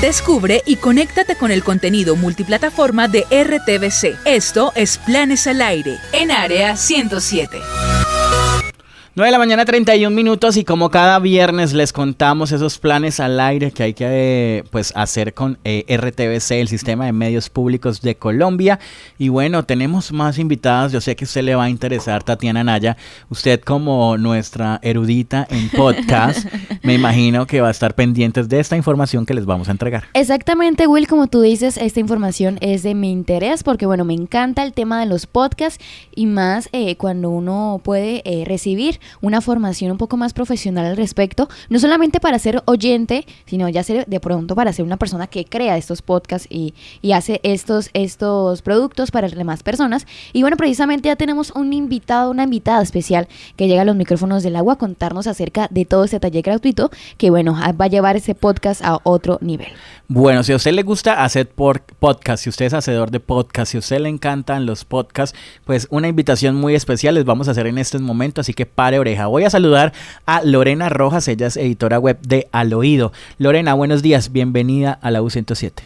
Descubre y conéctate con el contenido multiplataforma de RTVC. Esto es Planes al Aire, en Área 107. 9:31 y como cada viernes les contamos esos planes al aire que hay que hacer con RTVC, el Sistema de Medios Públicos de Colombia. Y bueno, tenemos más invitadas. Yo sé que a usted le va a interesar, Tatiana Naya. Usted como nuestra erudita en podcast, me imagino que va a estar pendientes de esta información que les vamos a entregar. Exactamente, Will, como tú dices, esta información es de mi interés porque, bueno, me encanta el tema de los podcasts y más cuando uno puede recibir una formación un poco más profesional al respecto, no solamente para ser oyente, sino ya ser de pronto para ser una persona que crea estos podcasts y hace estos productos para las demás personas. Y bueno, precisamente ya tenemos un invitado, una invitada especial que llega a los micrófonos del agua a contarnos acerca de todo este taller gratuito que, bueno, va a llevar ese podcast a otro nivel. Bueno, si a usted le gusta hacer podcast, si usted es hacedor de podcast, si a usted le encantan los podcasts, pues una invitación muy especial les vamos a hacer en este momento, así que pare oreja. Voy a saludar a Lorena Rojas, ella es editora web de Al Oído. Lorena, buenos días, bienvenida a la U107.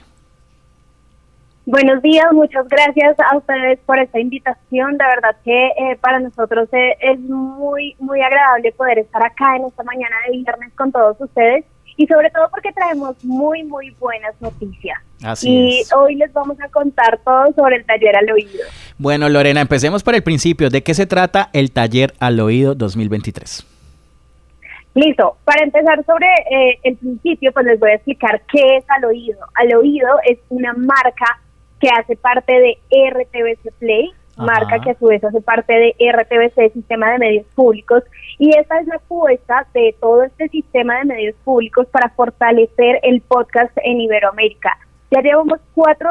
Buenos días, muchas gracias a ustedes por esta invitación. De verdad que para nosotros es muy, muy agradable poder estar acá en esta mañana de viernes con todos ustedes. Y sobre todo porque traemos muy, muy buenas noticias. Así es. Hoy les vamos a contar todo sobre el taller Al Oído. Bueno, Lorena, empecemos por el principio. ¿De qué se trata el taller Al Oído 2023? Listo. Para empezar sobre el principio, pues les voy a explicar qué es Al Oído. Al Oído es una marca que hace parte de RTVC Play, marca que a su vez hace parte de RTVC, Sistema de Medios Públicos, y esa es la apuesta de todo este sistema de medios públicos para fortalecer el podcast en Iberoamérica. Ya llevamos 4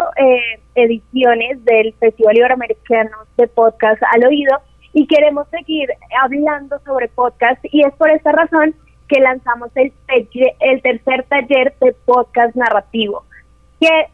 ediciones del Festival Iberoamericano de Podcast Al Oído y queremos seguir hablando sobre podcast, y es por esta razón que lanzamos el tercer taller de podcast narrativo.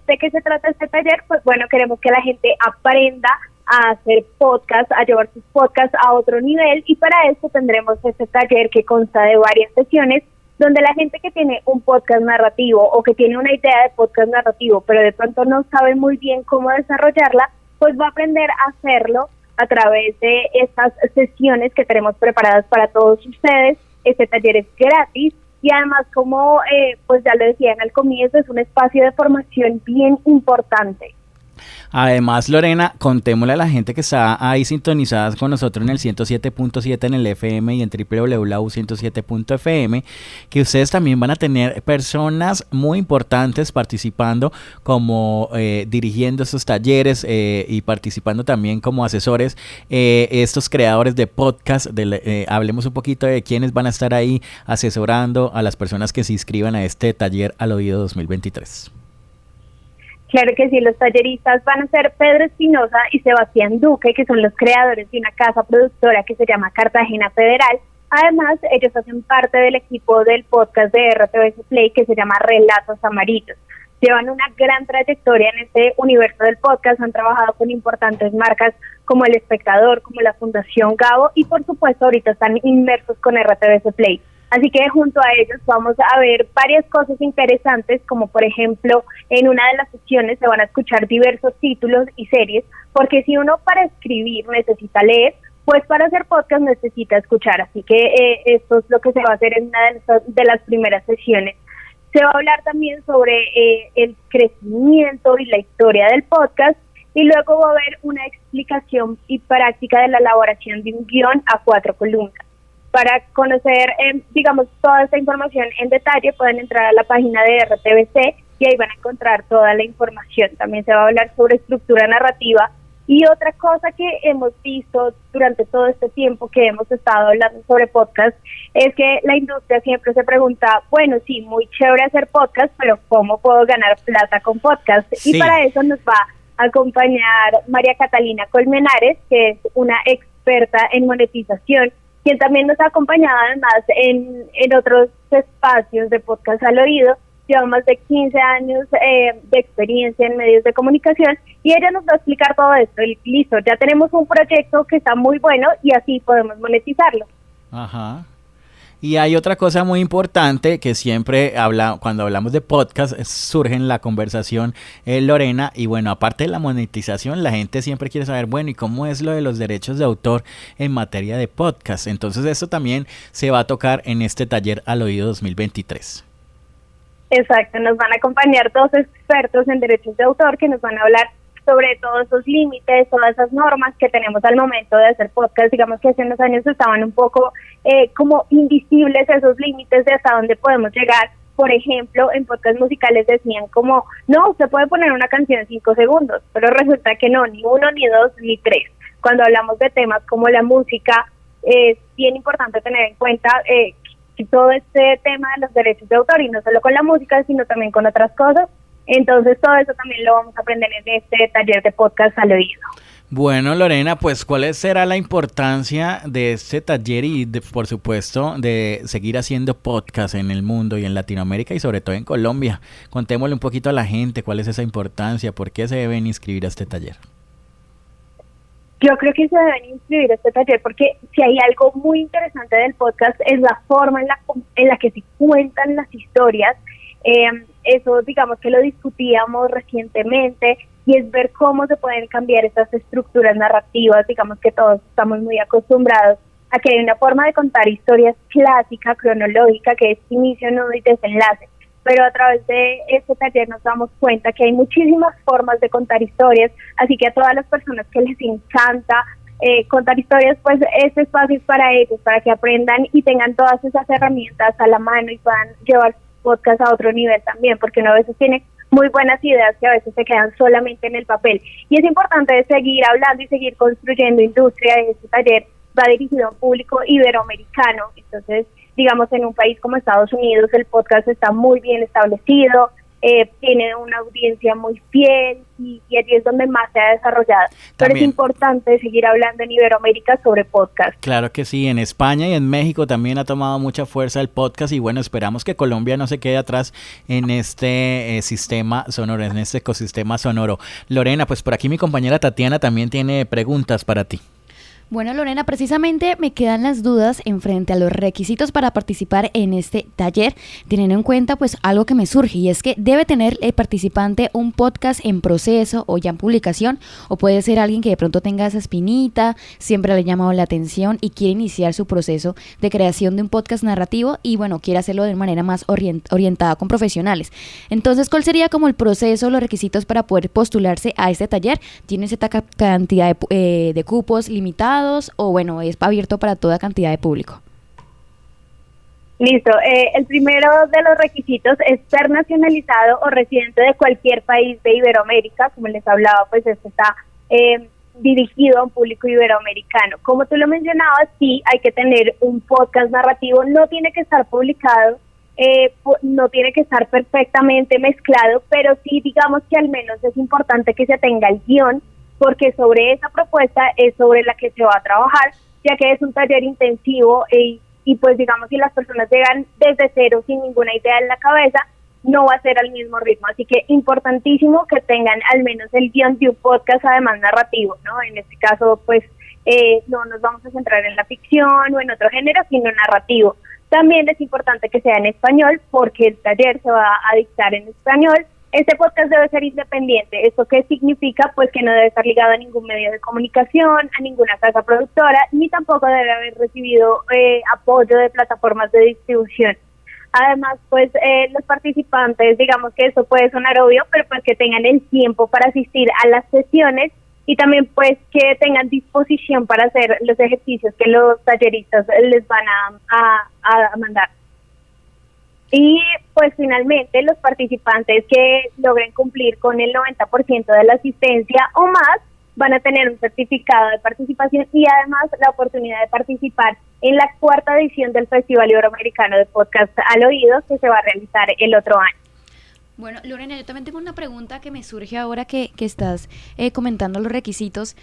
¿De qué se trata este taller? Pues bueno, queremos que la gente aprenda a hacer podcast, a llevar sus podcasts a otro nivel, y para eso tendremos este taller que consta de varias sesiones donde la gente que tiene un podcast narrativo o que tiene una idea de podcast narrativo pero de pronto no sabe muy bien cómo desarrollarla, pues va a aprender a hacerlo a través de estas sesiones que tenemos preparadas para todos ustedes. Este taller es gratis y además, como pues ya lo decían al comienzo, es un espacio de formación bien importante. Además, Lorena, contémosle a la gente que está ahí sintonizadas con nosotros en el 107.7 en el FM y en www.107.fm, que ustedes también van a tener personas muy importantes participando como dirigiendo estos talleres y participando también como asesores, estos creadores de podcast. Hablemos un poquito de quiénes van a estar ahí asesorando a las personas que se inscriban a este taller Al Oído 2023. Claro que sí, los talleristas van a ser Pedro Espinosa y Sebastián Duque, que son los creadores de una casa productora que se llama Cartagena Federal. Además, ellos hacen parte del equipo del podcast de RTVC Play que se llama Relatos Amarillos. Llevan una gran trayectoria en este universo del podcast, han trabajado con importantes marcas como El Espectador, como la Fundación Gabo, y por supuesto ahorita están inmersos con RTVC Play. Así que junto a ellos vamos a ver varias cosas interesantes, como por ejemplo, en una de las sesiones se van a escuchar diversos títulos y series, porque si uno para escribir necesita leer, pues para hacer podcast necesita escuchar. Así que esto es lo que se va a hacer en una de las primeras sesiones. Se va a hablar también sobre el crecimiento y la historia del podcast, y luego va a haber una explicación y práctica de la elaboración de un guión a 4 columnas. Para conocer, digamos, toda esta información en detalle, pueden entrar a la página de RTVC y ahí van a encontrar toda la información. También se va a hablar sobre estructura narrativa. Y otra cosa que hemos visto durante todo este tiempo que hemos estado hablando sobre podcast es que la industria siempre se pregunta, bueno, sí, muy chévere hacer podcast, pero ¿cómo puedo ganar plata con podcast? Sí. Y para eso nos va a acompañar María Catalina Colmenares, que es una experta en monetización, quien también nos ha acompañado además en otros espacios de podcast Al Oído. Lleva más de 15 años de experiencia en medios de comunicación y ella nos va a explicar todo esto. Y listo, ya tenemos un proyecto que está muy bueno y así podemos monetizarlo. Ajá. Y hay otra cosa muy importante que siempre cuando hablamos de podcast, surge en la conversación, Lorena, y bueno, aparte de la monetización, la gente siempre quiere saber, bueno, ¿y cómo es lo de los derechos de autor en materia de podcast? Entonces esto también se va a tocar en este taller Al Oído 2023. Exacto, nos van a acompañar dos expertos en derechos de autor que nos van a hablar sobre todos esos límites, todas esas normas que tenemos al momento de hacer podcast. Digamos que hace unos años estaban un poco como invisibles esos límites de hasta dónde podemos llegar. Por ejemplo, en podcast musicales decían como, no, usted puede poner una canción en 5 segundos, pero resulta que no, ni 1, ni 2, ni 3. Cuando hablamos de temas como la música, es bien importante tener en cuenta todo este tema de los derechos de autor, y no solo con la música, sino también con otras cosas. Entonces todo eso también lo vamos a aprender en este taller de podcast Al Oído. Bueno, Lorena, pues ¿cuál será la importancia de este taller y por supuesto de seguir haciendo podcast en el mundo y en Latinoamérica y sobre todo en Colombia? Contémosle un poquito a la gente cuál es esa importancia, por qué se deben inscribir a este taller. Yo creo que se deben inscribir a este taller porque si hay algo muy interesante del podcast es la forma en la que se cuentan las historias. Eso digamos que lo discutíamos recientemente, y es ver cómo se pueden cambiar estas estructuras narrativas. Digamos que todos estamos muy acostumbrados a que hay una forma de contar historias clásica, cronológica, que es inicio, nudo y desenlace. Pero a través de este taller nos damos cuenta que hay muchísimas formas de contar historias, así que a todas las personas que les encanta contar historias, pues este espacio es para ellos, para que aprendan y tengan todas esas herramientas a la mano y puedan llevar su podcast a otro nivel también, porque uno a veces tiene muy buenas ideas que a veces se quedan solamente en el papel. Y es importante seguir hablando y seguir construyendo industria. Este taller va dirigido a un público iberoamericano, entonces digamos en un país como Estados Unidos el podcast está muy bien establecido, tiene una audiencia muy fiel y allí es donde más se ha desarrollado. Pero es importante seguir hablando en Iberoamérica sobre podcast. Claro que sí, en España y en México también ha tomado mucha fuerza el podcast y bueno, esperamos que Colombia no se quede atrás en este sistema sonoro, en este ecosistema sonoro. Lorena, pues por aquí mi compañera Tatiana también tiene preguntas para ti. Bueno, Lorena, precisamente me quedan las dudas en frente a los requisitos para participar en este taller, teniendo en cuenta pues algo que me surge, y es que debe tener el participante un podcast en proceso o ya en publicación, o puede ser alguien que de pronto tenga esa espinita, siempre le ha llamado la atención y quiere iniciar su proceso de creación de un podcast narrativo y bueno, quiere hacerlo de manera más orientada con profesionales. Entonces, ¿cuál sería como el proceso, los requisitos para poder postularse a este taller? ¿Tiene cierta cantidad de cupos limitados? O bueno, es abierto para toda cantidad de público. Listo, el primero de los requisitos es ser nacionalizado o residente de cualquier país de Iberoamérica. Como les hablaba, pues esto está dirigido a un público iberoamericano. Como tú lo mencionabas, sí, hay que tener un podcast narrativo, no tiene que estar publicado, no tiene que estar perfectamente mezclado, pero sí digamos que al menos es importante que se tenga el guión, porque sobre esa propuesta es sobre la que se va a trabajar, ya que es un taller intensivo y pues digamos si las personas llegan desde cero sin ninguna idea en la cabeza, no va a ser al mismo ritmo. Así que importantísimo que tengan al menos el guión de un podcast además narrativo, ¿no? En este caso pues no nos vamos a centrar en la ficción o en otro género, sino narrativo. También es importante que sea en español porque el taller se va a dictar en español. Este podcast debe ser independiente. ¿Esto qué significa? Pues que no debe estar ligado a ningún medio de comunicación, a ninguna casa productora, ni tampoco debe haber recibido apoyo de plataformas de distribución. Además, pues los participantes, digamos que esto puede sonar obvio, pero pues que tengan el tiempo para asistir a las sesiones y también pues que tengan disposición para hacer los ejercicios que los talleristas les van a mandar. Y pues finalmente los participantes que logren cumplir con el 90% de la asistencia o más van a tener un certificado de participación y además la oportunidad de participar en la 4ª edición del Festival Iberoamericano de Podcast Al Oído, que se va a realizar el otro año. Bueno, Lorena, yo también tengo una pregunta que me surge ahora que estás comentando los requisitos.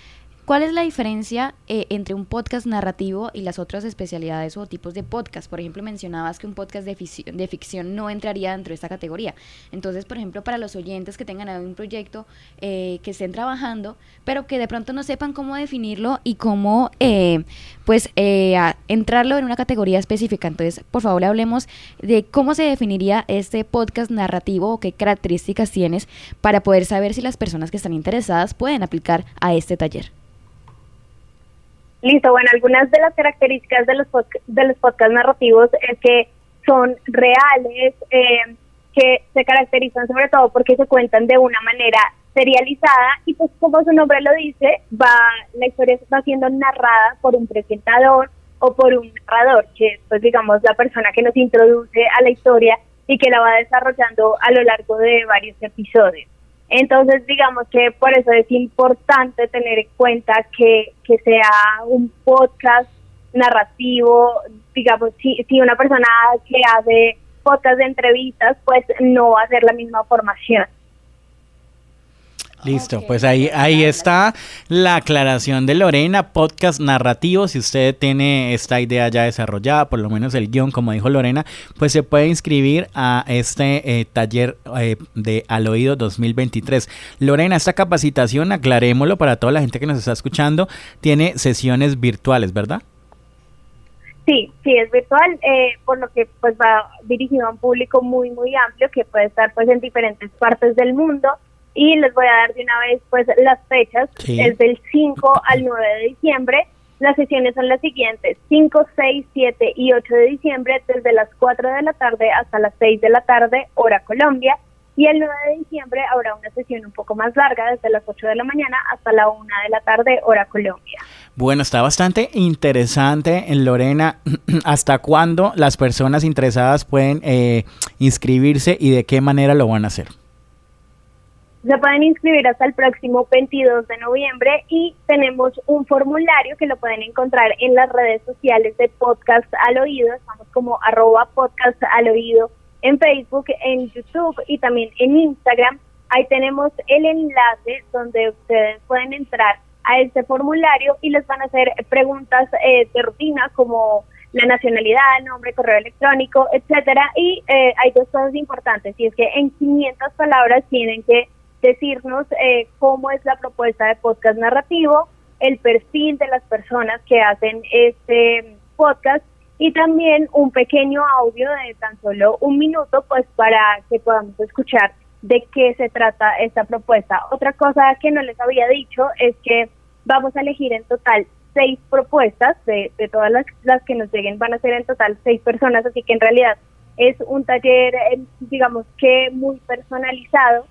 ¿cuál es la diferencia entre un podcast narrativo y las otras especialidades o tipos de podcast? Por ejemplo, mencionabas que un podcast de ficción no entraría dentro de esta categoría. Entonces, por ejemplo, para los oyentes que tengan un proyecto que estén trabajando, pero que de pronto no sepan cómo definirlo y cómo entrarlo en una categoría específica. Entonces, por favor, hablemos de cómo se definiría este podcast narrativo o qué características tienes para poder saber si las personas que están interesadas pueden aplicar a este taller. Listo, bueno, algunas de las características de los podcasts narrativos es que son reales, que se caracterizan sobre todo porque se cuentan de una manera serializada y pues como su nombre lo dice, la historia va siendo narrada por un presentador o por un narrador, que es pues digamos la persona que nos introduce a la historia y que la va desarrollando a lo largo de varios episodios. Entonces, digamos que por eso es importante tener en cuenta que sea un podcast narrativo. Digamos, si una persona que hace podcast de entrevistas, pues no va a ser la misma formación. Listo, pues ahí está la aclaración de Lorena, podcast narrativo. Si usted tiene esta idea ya desarrollada, por lo menos el guión, como dijo Lorena, pues se puede inscribir a este taller de Al Oído 2023. Lorena, esta capacitación, aclarémoslo para toda la gente que nos está escuchando, tiene sesiones virtuales, ¿verdad? Sí, es virtual, por lo que pues va dirigido a un público muy, muy amplio que puede estar pues en diferentes partes del mundo. Y les voy a dar de una vez pues las fechas, sí. Es del 5 al 9 de diciembre. Las sesiones son las siguientes: 5, 6, 7 y 8 de diciembre, desde las 4 de la tarde hasta las 6 de la tarde, hora Colombia. Y el 9 de diciembre habrá una sesión un poco más larga, desde las 8 de la mañana hasta la 1 de la tarde, hora Colombia. Bueno, está bastante interesante, Lorena. ¿Hasta cuándo las personas interesadas pueden inscribirse y de qué manera lo van a hacer? Se pueden inscribir hasta el próximo 22 de noviembre y tenemos un formulario que lo pueden encontrar en las redes sociales de Podcast al Oído. Estamos como @podcast al oído en Facebook, en YouTube y también en Instagram. Ahí tenemos el enlace donde ustedes pueden entrar a este formulario y les van a hacer preguntas de rutina como la nacionalidad, nombre, correo electrónico, etcétera. Y hay dos cosas importantes, y es que en 500 palabras tienen que decirnos cómo es la propuesta de podcast narrativo, el perfil de las personas que hacen este podcast y también un pequeño audio de tan solo 1 minuto, pues para que podamos escuchar de qué se trata esta propuesta. Otra cosa que no les había dicho es que vamos a elegir en total 6 propuestas, de todas las que nos lleguen van a ser en total 6 personas, así que en realidad es un taller, digamos que muy personalizado.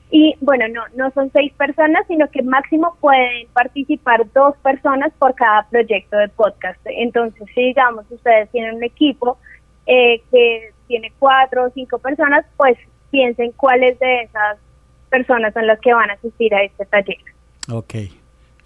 Y bueno, no son 6 personas, sino que máximo pueden participar 2 personas por cada proyecto de podcast. Entonces, si digamos ustedes tienen un equipo que tiene 4 o 5 personas, pues piensen cuáles de esas personas son las que van a asistir a este taller. Ok.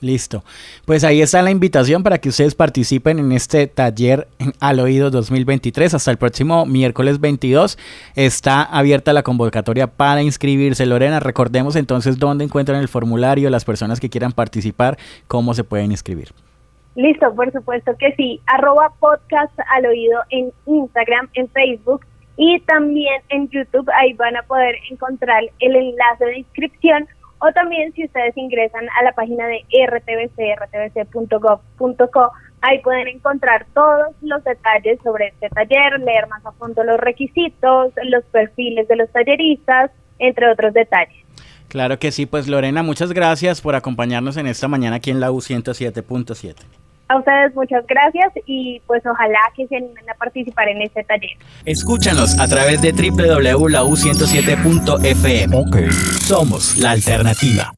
Listo. Pues ahí está la invitación para que ustedes participen en este taller Al Oído 2023. Hasta el próximo miércoles 22 está abierta la convocatoria para inscribirse. Lorena, recordemos entonces dónde encuentran el formulario, las personas que quieran participar, cómo se pueden inscribir. Listo, por supuesto que sí. @podcast al oído en Instagram, en Facebook y también en YouTube. Ahí van a poder encontrar el enlace de inscripción. O también si ustedes ingresan a la página de RTVC, rtvc.gov.co, ahí pueden encontrar todos los detalles sobre este taller, leer más a fondo los requisitos, los perfiles de los talleristas, entre otros detalles. Claro que sí, pues Lorena, muchas gracias por acompañarnos en esta mañana aquí en la U107.7. A ustedes muchas gracias y pues ojalá que se animen a participar en este taller. Escúchanos a través de www.lau107.fm. Okay. Somos la alternativa.